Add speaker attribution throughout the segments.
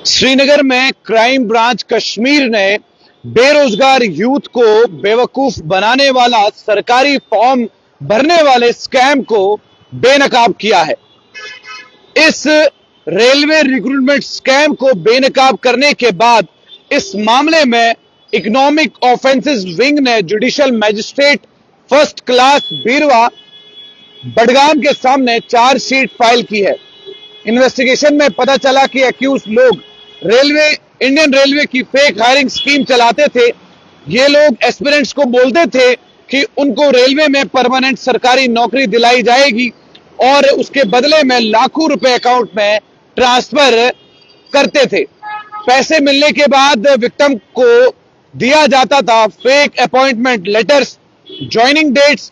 Speaker 1: श्रीनगर में crime branch Kashmir ने बेरोजगार यूथ को बेवकूफ बनाने वाला सरकारी फॉर्म भरने वाले स्कैम को बेनकाब किया है। इस रेलवे रिक्रूटमेंट स्कैम को बेनकाब करने के बाद इस मामले में इकोनॉमिक ऑफेंसेस विंग ने जुडिशियल मैजिस्ट्रेट फर्स्ट क्लास बीरवा बडगाम के सामने चार्जशीट फाइल की है। इन्वेस्टिगेशन में पता चला कि एक्यूज लोग इंडियन रेलवे की फेक हायरिंग स्कीम चलाते थे। ये लोग एस्पिरेंट्स को बोलते थे कि उनको रेलवे में परमानेंट सरकारी नौकरी दिलाई जाएगी और उसके बदले में लाखों रुपए अकाउंट में ट्रांसफर करते थे। पैसे मिलने के बाद विक्टिम को दिया जाता था fake appointment letters, joining dates,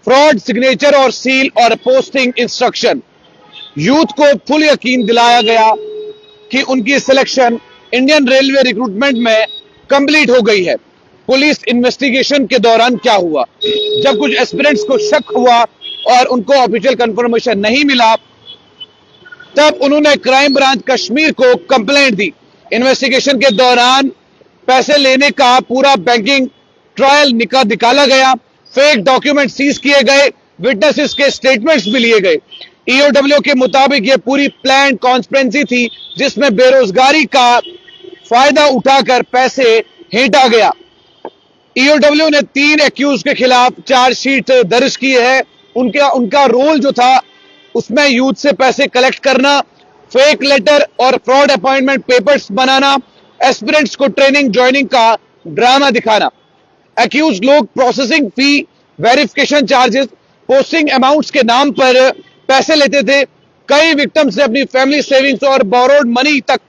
Speaker 1: fraud signature और सील और पोस्टिंग इंस्ट्रक्शन। यूथ को फुल यकीन दिलाया गया कि उनकी सिलेक्शन इंडियन रेलवे रिक्रूटमेंट में कंप्लीट हो गई है। पुलिस इन्वेस्टिगेशन के दौरान क्या हुआ, जब कुछ एस्पिरेंट्स को शक हुआ और उनको ऑफिशियल कंफर्मेशन नहीं मिला, तब उन्होंने क्राइम ब्रांच कश्मीर को कंप्लेंट दी। इन्वेस्टिगेशन के दौरान पैसे लेने का पूरा बैंकिंग ट्रायल निकाला गया, फेक डॉक्यूमेंट सीज किए गए, विटनेसेस के स्टेटमेंट्स भी लिए गए। ईओडब्ल्यू के मुताबिक यह पूरी प्लान कॉन्स्पिरेंसी थी जिसमें बेरोजगारी का फायदा उठाकर पैसे हेंटा गया। ईओडब्ल्यू ने 3 एक्यूज के खिलाफ चार्जशीट दर्ज की है। उनका रोल जो था उसमें यूथ से पैसे कलेक्ट करना, फेक लेटर और फ्रॉड अपॉइंटमेंट पेपर्स बनाना, एस्पिरेंट्स को ट्रेनिंग ज्वाइनिंग का ड्रामा दिखाना। एक्यूज लोग processing fee, verification charges, posting amounts के नाम पर पैसे लेते थे। कई विक्टिम्स ने अपनी फैमिली सेविंग्स और बोरोड मनी तक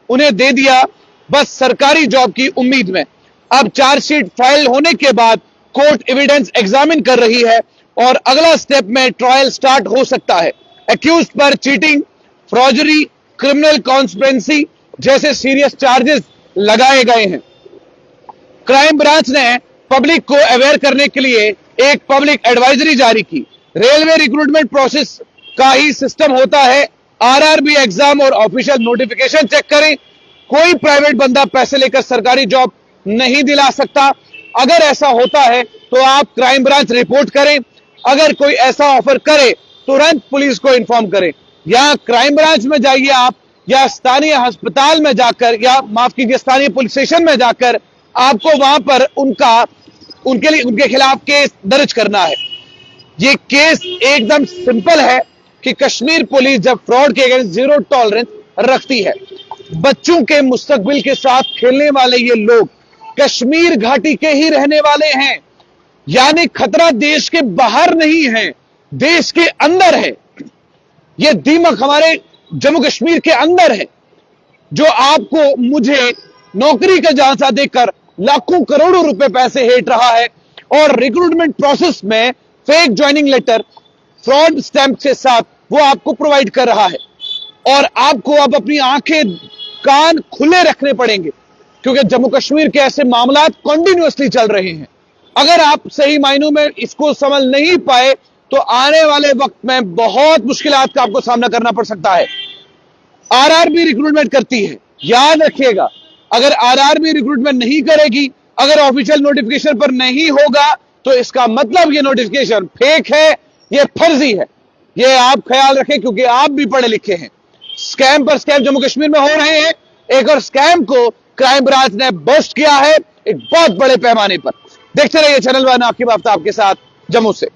Speaker 1: उन्हें दे दिया, बस सरकारी जॉब की उम्मीद में। अब चार्जशीट फाइल होने के बाद कोर्ट एविडेंस एग्जामिन कर रही है और अगला स्टेप में ट्रायल स्टार्ट हो सकता है। एक्यूज पर चीटिंग, फ्रॉडरी, क्रिमिनल कॉन्स्पिरेंसी जैसे सीरियस चार्जेस लगाए गए हैं। क्राइम ब्रांच ने पब्लिक को अवेयर करने के लिए एक पब्लिक एडवाइजरी जारी की। रेलवे रिक्रूटमेंट प्रोसेस का ही सिस्टम होता है। आरआरबी एग्जाम और ऑफिशियल नोटिफिकेशन चेक करें। कोई प्राइवेट बंदा पैसे लेकर सरकारी जॉब नहीं दिला सकता। अगर ऐसा होता है तो आप क्राइम ब्रांच रिपोर्ट करें। अगर कोई ऐसा ऑफर करे तुरंत पुलिस को इन्फॉर्म करें। या क्राइम ब्रांच में जाइए आप, या स्थानीय अस्पताल में जाकर, या माफ कीजिए स्थानीय पुलिस स्टेशन में जाकर आपको वहां पर उनके खिलाफ केस दर्ज करना है। ये केस एकदम सिंपल है कि कश्मीर पुलिस जब फ्रॉड के अगेंस्ट जीरो टॉलरेंस रखती है। बच्चों के मुस्तकबिल के साथ खेलने वाले ये लोग कश्मीर घाटी के ही रहने वाले हैं, यानी खतरा देश के बाहर नहीं है, देश के अंदर है। ये दीमक हमारे जम्मू कश्मीर के अंदर है, जो आपको मुझे नौकरी का झांसा देकर लाखों करोड़ों रुपए पैसे हेट रहा है और रिक्रूटमेंट प्रोसेस में fake joining letter, fraud stamp के साथ वो आपको प्रोवाइड कर रहा है। और आपको अब अपनी आंखें कान खुले रखने पड़ेंगे क्योंकि जम्मू कश्मीर के ऐसे मामला कंटिन्यूअसली चल रहे हैं। अगर आप सही मायनों में इसको समझ नहीं पाए तो आने वाले वक्त में बहुत मुश्किलात का आपको सामना करना पड़ सकता है। आरआरबी रिक्रूटमेंट करती है, याद रखिएगा। अगर आरआरबी रिक्रूटमेंट नहीं करेगी, अगर ऑफिशियल नोटिफिकेशन पर नहीं होगा, तो इसका मतलब ये नोटिफिकेशन फेक है, ये फर्जी है। ये आप ख्याल रखें क्योंकि आप भी पढ़े लिखे हैं। स्कैम पर स्कैम जम्मू कश्मीर में हो रहे हैं। एक और स्कैम को क्राइम ब्रांच ने बस्ट किया है एक बहुत बड़े पैमाने पर। देखते रहिए चैनल वन, आपकी बात आपके साथ जम्मू से।